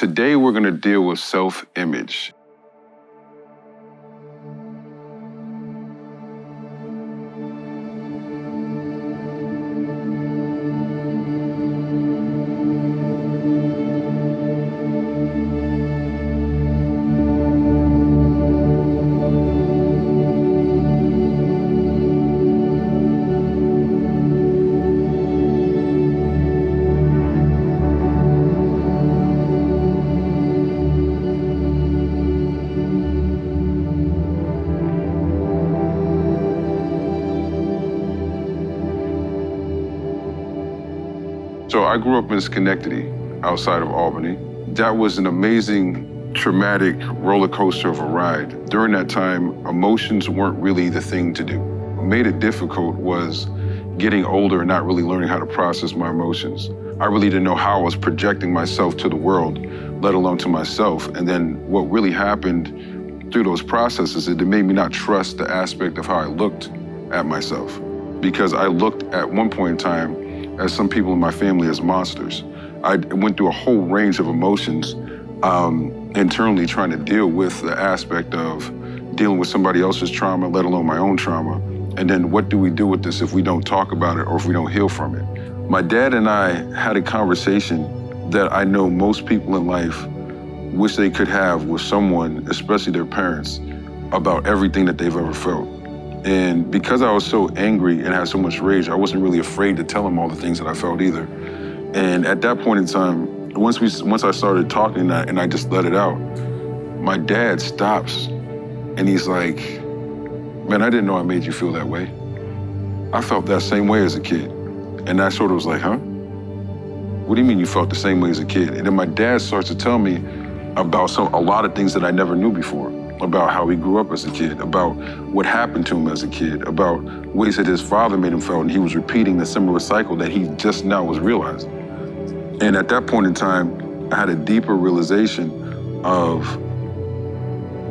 Today, we're going to deal with self-image. So I grew up in Schenectady, outside of Albany. That was an amazing, traumatic roller coaster of a ride. During that time, emotions weren't really the thing to do. What made it difficult was getting older and not really learning how to process my emotions. I really didn't know how I was projecting myself to the world, let alone to myself. And then what really happened through those processes, it made me not trust the aspect of how I looked at myself. Because I looked at one point in time as some people in my family as monsters. I went through a whole range of emotions internally trying to deal with the aspect of dealing with somebody else's trauma, let alone my own trauma. And then what do we do with this if we don't talk about it or if we don't heal from it? My dad and I had a conversation that I know most people in life wish they could have with someone, especially their parents, about everything that they've ever felt. And because I was so angry and had so much rage, I wasn't really afraid to tell him all the things that I felt either. And at that point in time, once I started talking and I just let it out, my dad stops and he's like, man, I didn't know I made you feel that way. I felt that same way as a kid. And I sort of was like, huh? What do you mean you felt the same way as a kid? And then my dad starts to tell me about a lot of things that I never knew before. About how he grew up as a kid, about what happened to him as a kid, about ways that his father made him feel, and he was repeating the similar cycle that he just now was realizing. And at that point in time, I had a deeper realization of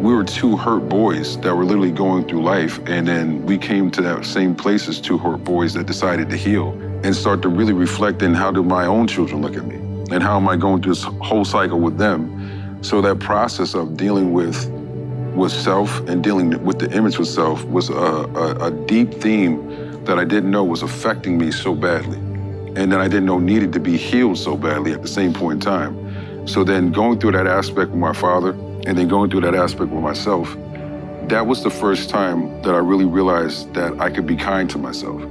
we were two hurt boys that were literally going through life, and then we came to that same place as two hurt boys that decided to heal and start to really reflect in how do my own children look at me, and how am I going through this whole cycle with them. So that process of dealing with self and dealing with the image with self was a deep theme that I didn't know was affecting me so badly. And that I didn't know needed to be healed so badly at the same point in time. So then going through that aspect with my father and then going through that aspect with myself, that was the first time that I really realized that I could be kind to myself.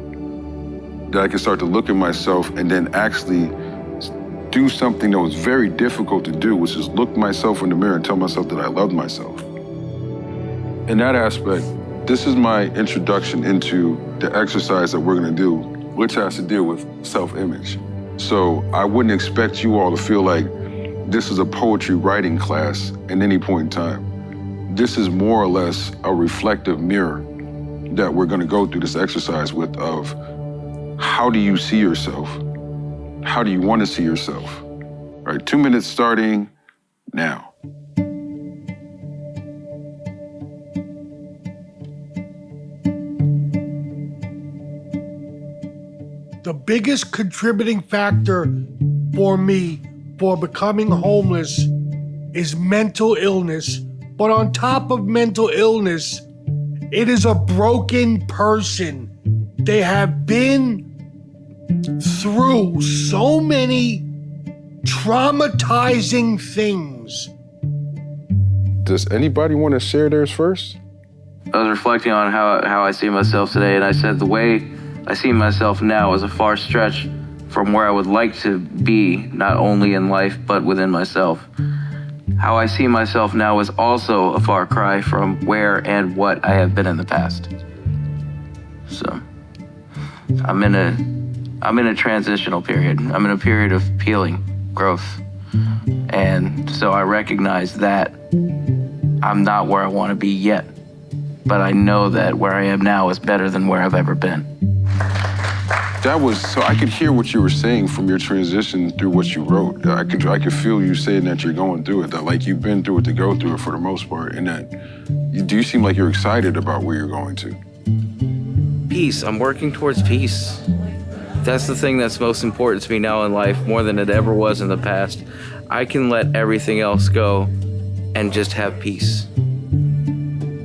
That I could start to look at myself and then actually do something that was very difficult to do, which is look myself in the mirror and tell myself that I loved myself. In that aspect, this is my introduction into the exercise that we're gonna do, which has to deal with self-image. So I wouldn't expect you all to feel like this is a poetry writing class at any point in time. This is more or less a reflective mirror that we're gonna go through this exercise with of how do you see yourself? How do you wanna see yourself? All right, 2 minutes starting now. The biggest contributing factor for me for becoming homeless is mental illness. But on top of mental illness, it is a broken person. They have been through so many traumatizing things. Does anybody want to share theirs first? I was reflecting on how I see myself today, and I said the way I see myself now is a far stretch from where I would like to be, not only in life, but within myself. How I see myself now is also a far cry from where and what I have been in the past. So, I'm in a transitional period. I'm in a period of healing, growth. And so I recognize that I'm not where I want to be yet, but I know that where I am now is better than where I've ever been. So I could hear what you were saying from your transition through what you wrote. I could feel you saying that you're going through it, that like you've been through it to go through it for the most part, and that do you seem like you're excited about where you're going to? Peace. I'm working towards peace. That's the thing that's most important to me now in life, more than it ever was in the past. I can let everything else go and just have peace.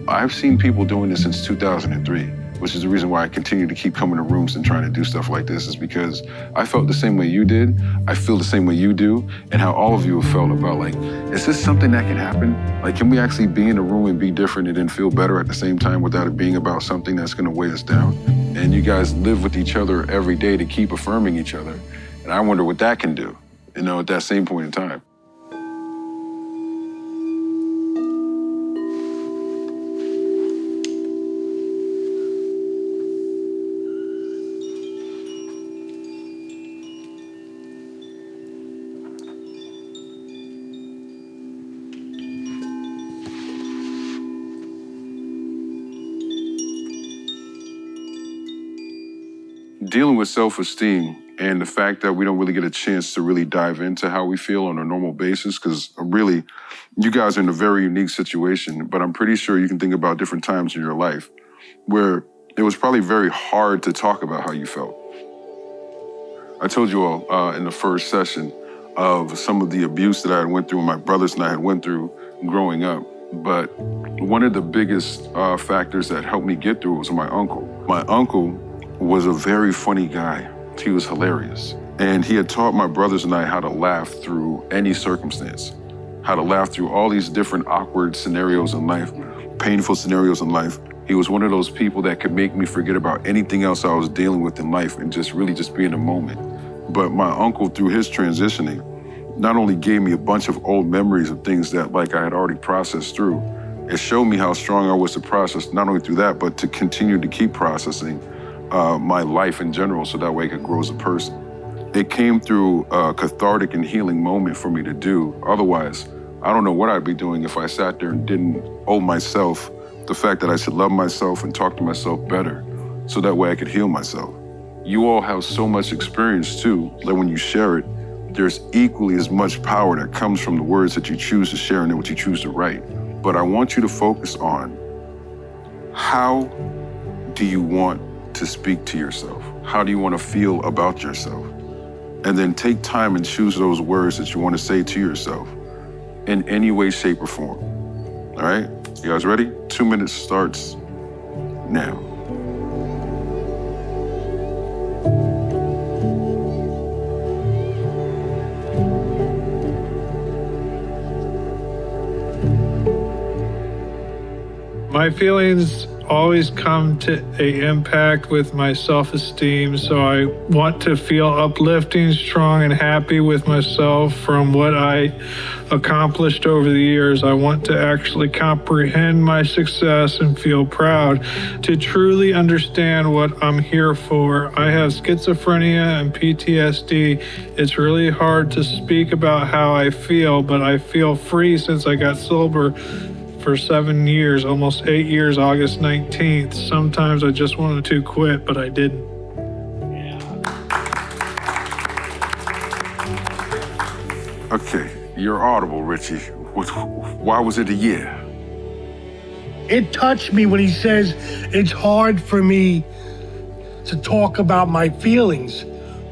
I've seen people doing this since 2003, which is the reason why I continue to keep coming to rooms and trying to do stuff like this, is because I felt the same way you did, I feel the same way you do, and how all of you have felt about, like, is this something that can happen? Like, can we actually be in a room and be different and then feel better at the same time without it being about something that's gonna weigh us down? And you guys live with each other every day to keep affirming each other. And I wonder what that can do, you know, at that same point in time. Dealing with self-esteem and the fact that we don't really get a chance to really dive into how we feel on a normal basis, because really, you guys are in a very unique situation, but I'm pretty sure you can think about different times in your life where it was probably very hard to talk about how you felt. I told you all in the first session of some of the abuse that I had went through and my brothers and I had went through growing up, but one of the biggest factors that helped me get through it was my uncle. My uncle was a very funny guy. He was hilarious. And he had taught my brothers and I how to laugh through any circumstance, how to laugh through all these different awkward scenarios in life, painful scenarios in life. He was one of those people that could make me forget about anything else I was dealing with in life and just really just be in the moment. But my uncle, through his transitioning, not only gave me a bunch of old memories of things that like I had already processed through, it showed me how strong I was to process, not only through that, but to continue to keep processing my life in general, so that way I could grow as a person. It came through a cathartic and healing moment for me to do. Otherwise, I don't know what I'd be doing if I sat there and didn't owe myself the fact that I should love myself and talk to myself better, so that way I could heal myself. You all have so much experience too, that when you share it, there's equally as much power that comes from the words that you choose to share and what you choose to write. But I want you to focus on, how do you want to speak to yourself? How do you want to feel about yourself? And then take time and choose those words that you want to say to yourself in any way, shape, or form. All right? You guys ready? 2 minutes starts now. My feelings always come to an impact with my self-esteem, so I want to feel uplifting, strong, and happy with myself from what I accomplished over the years. I want to actually comprehend my success and feel proud, to truly understand what I'm here for. I have schizophrenia and PTSD. It's really hard to speak about how I feel, but I feel free since I got sober for 7 years, almost 8 years, August 19th. Sometimes I just wanted to quit, but I didn't. Okay, you're audible, Richie. Why was it a year? It touched me when he says it's hard for me to talk about my feelings.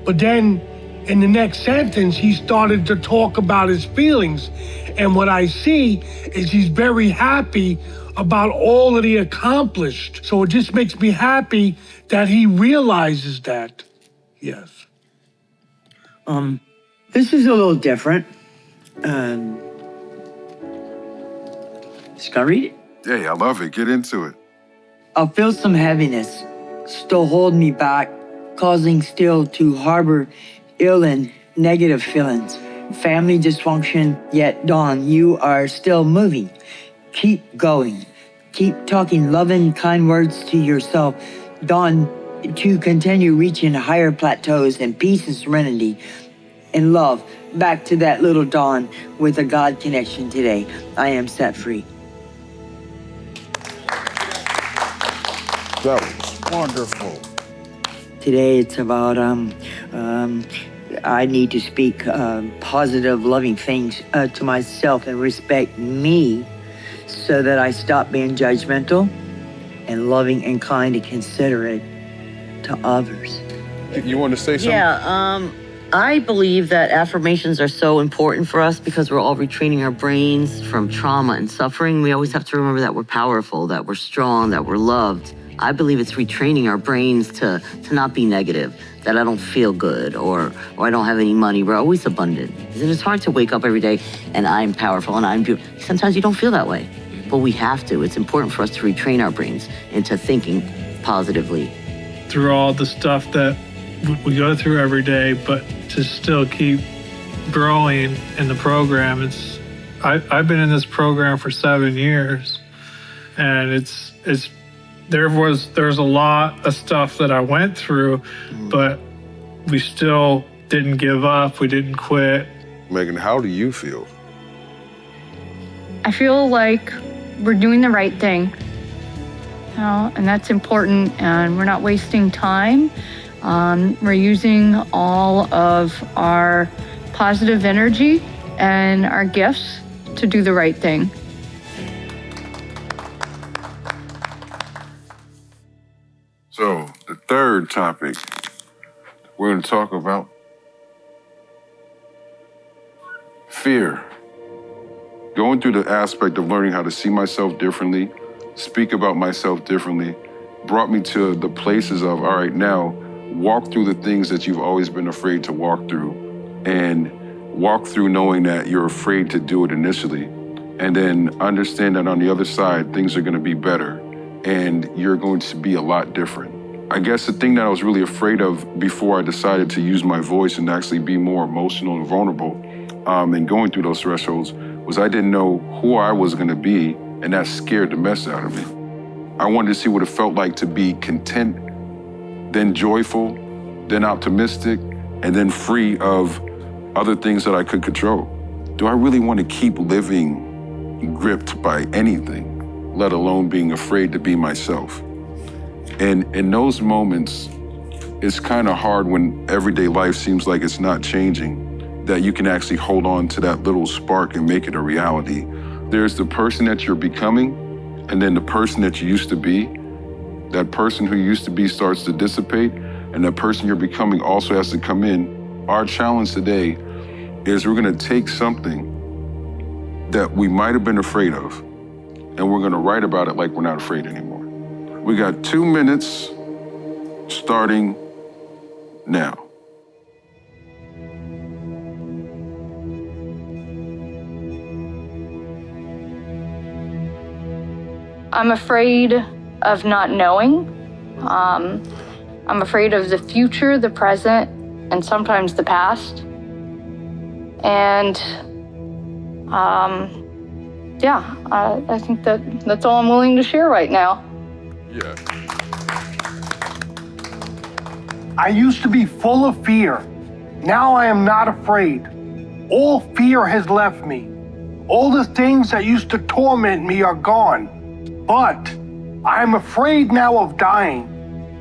But then in the next sentence, he started to talk about his feelings. And what I see is he's very happy about all that he accomplished. So it just makes me happy that he realizes that. Yes. This is a little different. Just gonna read it. Hey, I love it. Get into it. I feel some heaviness still hold me back, causing still to harbor ill and negative feelings. Family dysfunction, yet Dawn, you are still moving. Keep going. Keep talking loving, kind words to yourself. Dawn, to continue reaching higher plateaus and peace and serenity and love. Back to that little Dawn with a God connection today. I am set free. That was wonderful. Today it's about I need to speak positive, loving things to myself and respect me so that I stop being judgmental and loving and kind and considerate to others. You want to say something? Yeah, I believe that affirmations are so important for us because we're all retraining our brains from trauma and suffering. We always have to remember that we're powerful, that we're strong, that we're loved. I believe it's retraining our brains to not be negative, that I don't feel good or I don't have any money. We're always abundant. And it's hard to wake up every day and I'm powerful and I'm beautiful. Sometimes you don't feel that way, but we have to. It's important for us to retrain our brains into thinking positively. Through all the stuff that we go through every day, but to still keep growing in the program. I've been in this program for 7 years, and there's a lot of stuff that I went through, but we still didn't give up. We didn't quit. Megan, how do you feel? I feel like we're doing the right thing, and that's important, and we're not wasting time. We're using all of our positive energy and our gifts to do the right thing. So, the third topic we're going to talk about, fear. Going through the aspect of learning how to see myself differently, speak about myself differently, brought me to the places of, all right, now, walk through the things that you've always been afraid to walk through, and walk through knowing that you're afraid to do it initially, and then understand that on the other side, things are going to be better, and you're going to be a lot different. I guess the thing that I was really afraid of before I decided to use my voice and actually be more emotional and vulnerable, and going through those thresholds, was I didn't know who I was going to be, and that scared the mess out of me. I wanted to see what it felt like to be content, then joyful, then optimistic, and then free of other things that I could control. Do I really want to keep living gripped by anything, let alone being afraid to be myself? And in those moments, it's kind of hard when everyday life seems like it's not changing, that you can actually hold on to that little spark and make it a reality. There's the person that you're becoming, and then the person that you used to be. That person who you used to be starts to dissipate, and that person you're becoming also has to come in. Our challenge today is we're gonna take something that we might have been afraid of, and we're gonna write about it like we're not afraid anymore. We got 2 minutes starting now. I'm afraid of not knowing. I'm afraid of the future, the present, and sometimes the past. And I think that's all I'm willing to share right now. Yeah. I used to be full of fear. Now I am not afraid. All fear has left me. All the things that used to torment me are gone. But I'm afraid now of dying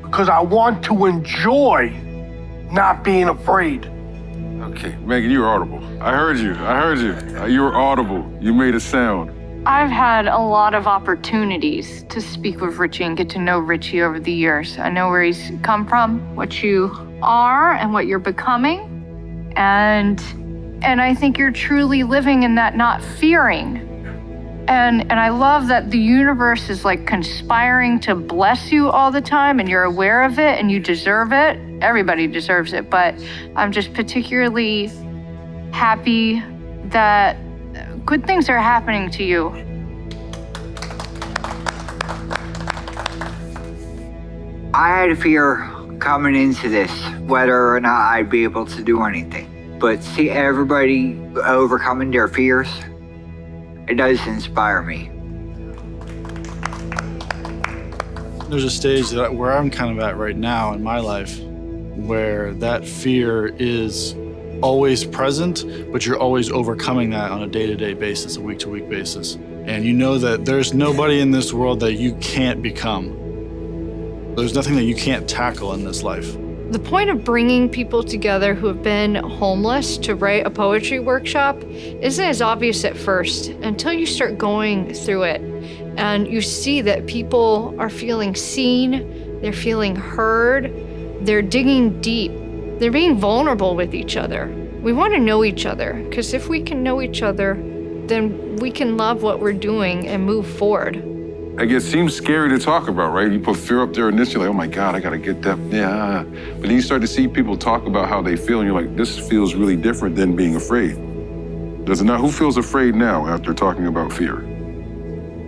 because I want to enjoy not being afraid. Okay, Megan, you were audible. I heard you. You were audible. You made a sound. I've had a lot of opportunities to speak with Richie and get to know Richie over the years. I know where he's come from, what you are and what you're becoming. And I think you're truly living in that not fearing. And I love that the universe is like conspiring to bless you all the time, and you're aware of it and you deserve it. Everybody deserves it, but I'm just particularly happy that good things are happening to you. I had a fear coming into this, whether or not I'd be able to do anything. But see everybody overcoming their fears, it does inspire me. There's a stage where I'm kind of at right now in my life where that fear is always present, but you're always overcoming that on a day-to-day basis, a week-to-week basis. And you know that there's nobody in this world that you can't become. There's nothing that you can't tackle in this life. The point of bringing people together who have been homeless to write a poetry workshop isn't as obvious at first until you start going through it and you see that people are feeling seen, they're feeling heard, they're digging deep, They're being vulnerable with each other. We want to know each other, because if we can know each other, then we can love what we're doing and move forward. Like, it seems scary to talk about, right? You put fear up there initially, like, oh my God, I gotta get that, yeah. But then you start to see people talk about how they feel, and you're like, this feels really different than being afraid. Does it not? Who feels afraid now after talking about fear?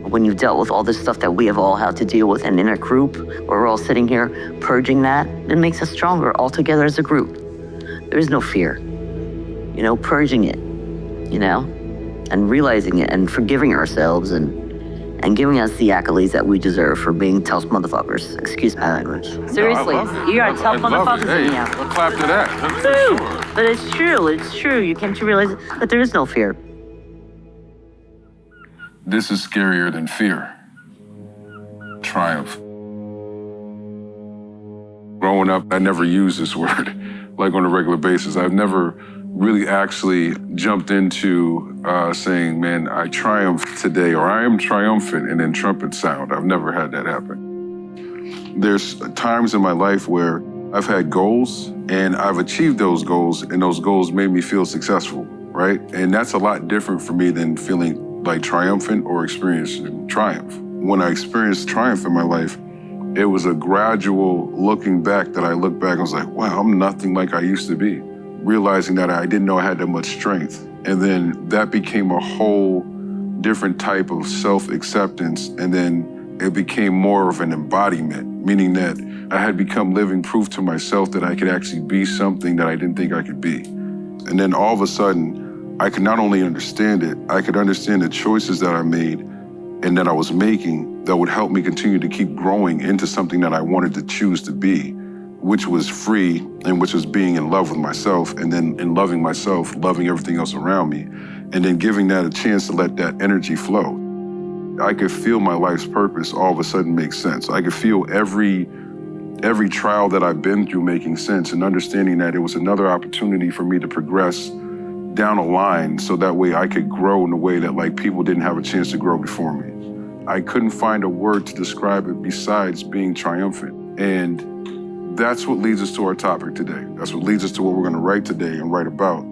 When you've dealt with all this stuff that we have all had to deal with, and in a group where we're all sitting here purging that, it makes us stronger all together as a group. There is no fear, you know, purging it, you know, and realizing it and forgiving ourselves and giving us the accolades that we deserve for being tough motherfuckers. Excuse my language. Seriously, you are tough motherfuckers. Hey, Yeah. we'll clap to that. That's for True. sure. But it's true. You came to realize that there is no fear. This is scarier than fear. Triumph. Growing up, I never used this word, like on a regular basis. I've never really actually jumped into saying, man, I triumphed today, or I am triumphant, and then trumpet sound. I've never had that happen. There's times in my life where I've had goals, and I've achieved those goals, and those goals made me feel successful, right? And that's a lot different for me than feeling like triumphant or experiencing triumph. When I experienced triumph in my life, it was a gradual looking back that I looked back and was like, wow, I'm nothing like I used to be. Realizing that I didn't know I had that much strength. And then that became a whole different type of self-acceptance. And then it became more of an embodiment, meaning that I had become living proof to myself that I could actually be something that I didn't think I could be. And then all of a sudden, I could not only understand it, I could understand the choices that I made and that I was making that would help me continue to keep growing into something that I wanted to choose to be, which was free and which was being in love with myself, and then in loving myself, loving everything else around me, and then giving that a chance to let that energy flow. I could feel my life's purpose all of a sudden make sense. I could feel every trial that I've been through making sense, and understanding that it was another opportunity for me to progress down a line so that way I could grow in a way that like people didn't have a chance to grow before me. I couldn't find a word to describe it besides being triumphant. And that's what leads us to our topic today. That's what leads us to what we're gonna write today and write about.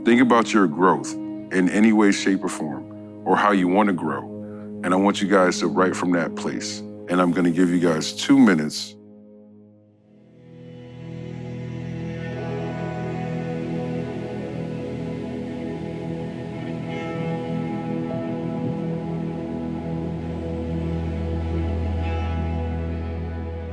Think about your growth in any way, shape, or form, or how you wanna grow. And I want you guys to write from that place. And I'm gonna give you guys 2 minutes.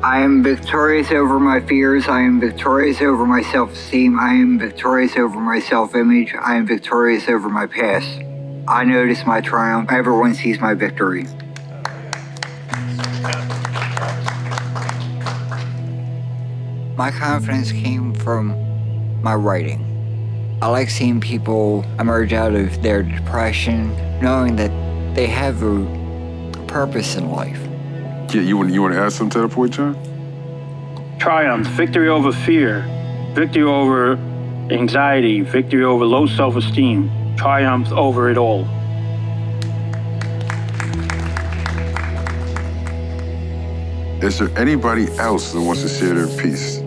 I am victorious over my fears. I am victorious over my self-esteem. I am victorious over my self-image. I am victorious over my past. I notice my triumph. Everyone sees my victory. My confidence came from my writing. I like seeing people emerge out of their depression, knowing that they have a purpose in life. Yeah, you want to add something to that point, John? Triumph, victory over fear, victory over anxiety, victory over low self-esteem, triumph over it all. Is there anybody else that wants to share their piece?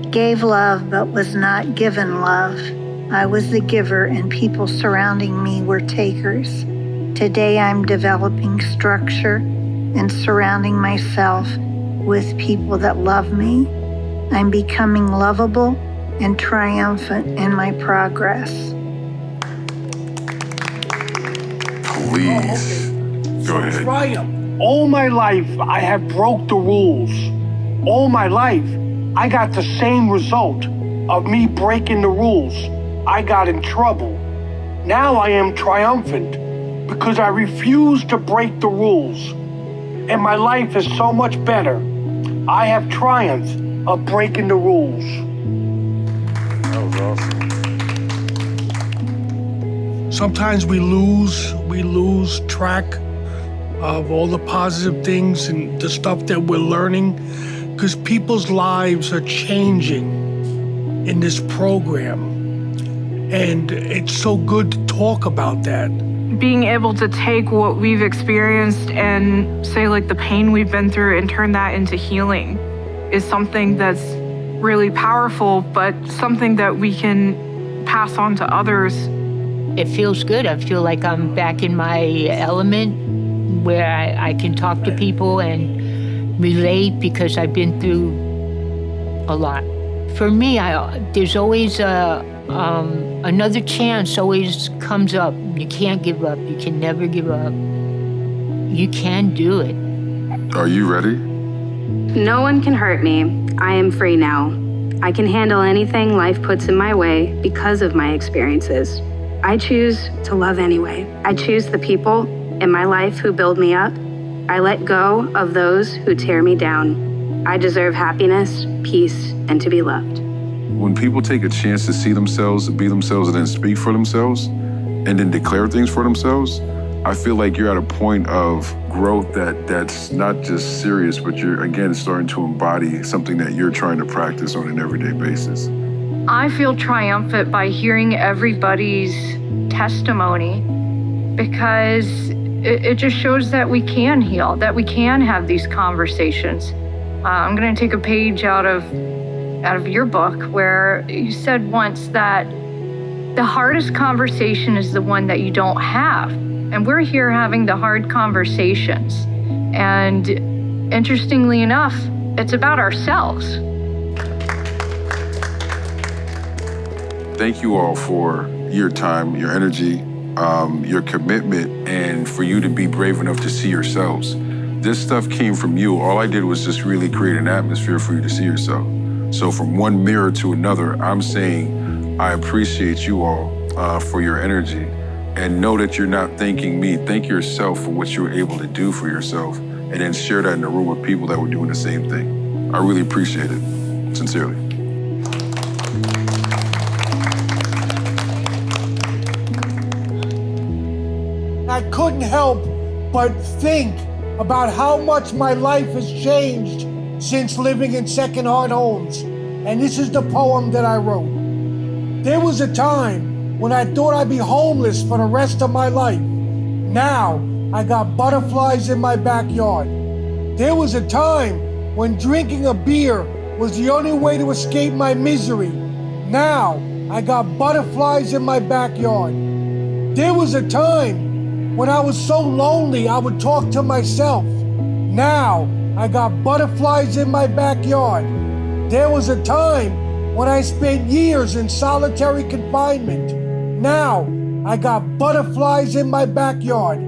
Gave love but was not given love. I was the giver and people surrounding me were takers. Today I'm developing structure and surrounding myself with people that love me. I'm becoming lovable and triumphant in my progress. Please, go ahead. Triumph. All my life, I have broke the rules. All my life, I got the same result of me breaking the rules. I got in trouble. Now I am triumphant because I refuse to break the rules. And my life is so much better. I have triumphed of breaking the rules. That was awesome. Sometimes we lose track of all the positive things and the stuff that we're learning because people's lives are changing in this program. And it's so good to talk about that. Being able to take what we've experienced and say like the pain we've been through and turn that into healing is something that's really powerful, but something that we can pass on to others. It feels good. I feel like I'm back in my element where I can talk to people and relate because I've been through a lot. For me, there's always another chance always comes up. You can't give up. You can never give up. You can do it. Are you ready? No one can hurt me. I am free now. I can handle anything life puts in my way because of my experiences. I choose to love anyway. I choose the people in my life who build me up. I let go of those who tear me down. I deserve happiness, peace, and to be loved. When people take a chance to see themselves, be themselves, and then speak for themselves, and then declare things for themselves, I feel like you're at a point of growth that's not just serious, but you're, again, starting to embody something that you're trying to practice on an everyday basis. I feel triumphant by hearing everybody's testimony because it just shows that we can heal, that we can have these conversations. I'm gonna take a page out of your book where you said once that the hardest conversation is the one that you don't have. And we're here having the hard conversations. And interestingly enough, it's about ourselves. Thank you all for your time, your energy, your commitment, and for you to be brave enough to see yourselves. This stuff came from you. All I did was just really create an atmosphere for you to see yourself. So from one mirror to another, I'm saying I appreciate you all for your energy. And know that you're not thanking me. Thank yourself for what you were able to do for yourself, and then share that in the room with people that were doing the same thing. I really appreciate it, sincerely. I couldn't help but think about how much my life has changed since living in second-heart homes. And this is the poem that I wrote. There was a time when I thought I'd be homeless for the rest of my life. Now, I got butterflies in my backyard. There was a time when drinking a beer was the only way to escape my misery. Now, I got butterflies in my backyard. There was a time when I was so lonely I would talk to myself. Now, I got butterflies in my backyard. There was a time when I spent years in solitary confinement. Now, I got butterflies in my backyard.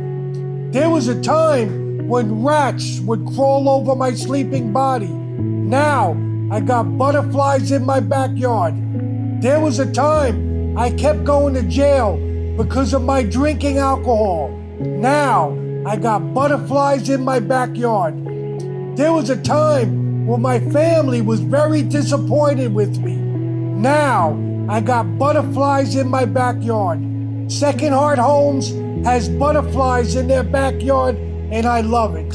There was a time when rats would crawl over my sleeping body. Now, I got butterflies in my backyard. There was a time I kept going to jail because of my drinking alcohol. Now, I got butterflies in my backyard. There was a time when my family was very disappointed with me. Now, I got butterflies in my backyard. Second Heart Homes has butterflies in their backyard, and I love it.